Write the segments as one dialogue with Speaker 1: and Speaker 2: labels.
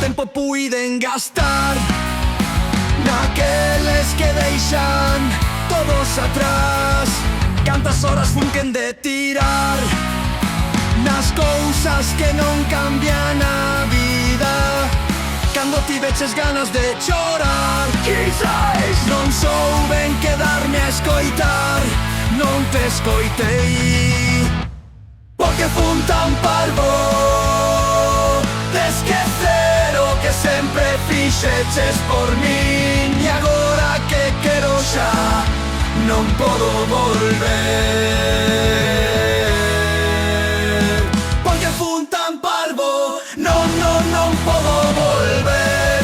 Speaker 1: tempo puiden gastar naqueles que deixan todos atrás. Cantas horas funquen de tirar nas cousas que non cambian a vida. Cando tiveches ganas de chorar, quizás non souben quedarme a escoitar. Non te escoitei porque fun tan parvo de esquecer o que sempre fixeches por min. E agora que quero xa non podo volver, porque fun tan parvo, non podo volver.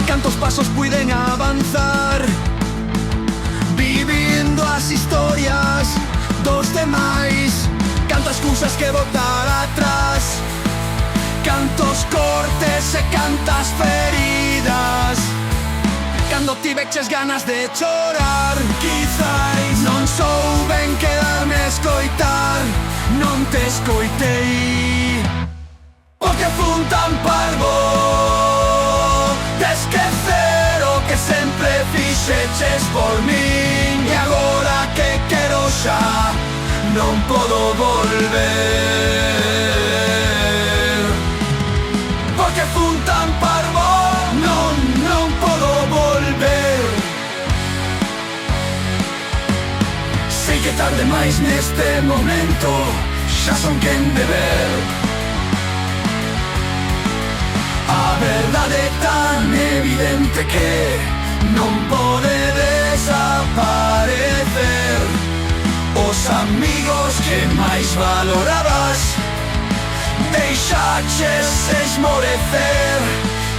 Speaker 1: Cantos pasos puiden avanzar vivindo as historias dos demais. Cantas cousas que botar atrás, cantos cortes e cantas feridas. Cando tiveches ganas de chorar, quizás non souben quedarme a escoitar. Non te escoitei porque fun tan parvo de esquecer o que sempre fixeches por min. E agora que quero xa non podo volver, porque fun tan parvo, non podo volver. Sei que tarde máis neste momento, xa son quen de ver a verdade tan evidente que non pode desaparecer. Os amigos que máis valorabas deixaches esmorecer.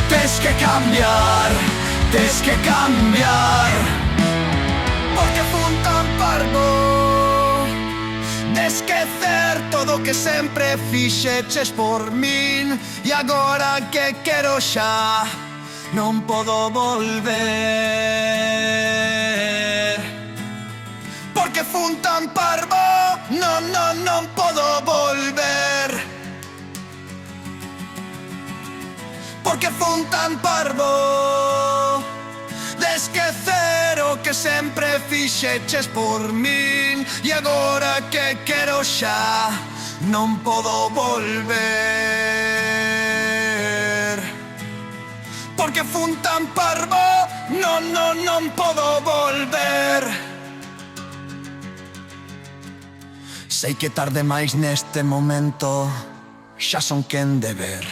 Speaker 1: Tes que cambiar, tes que cambiar, porque fun tan parvo de esquecer todo o que sempre fixeches por min. E agora que quero xa non podo volver, porque fun tan parvo, non podo volver, porque fun tan parvo de esquecer o que sempre fixeches por min. E agora que quero xa non podo volver, porque fun tan parvo, non podo volver. Sei que tarde máis neste momento, xa son quen de ver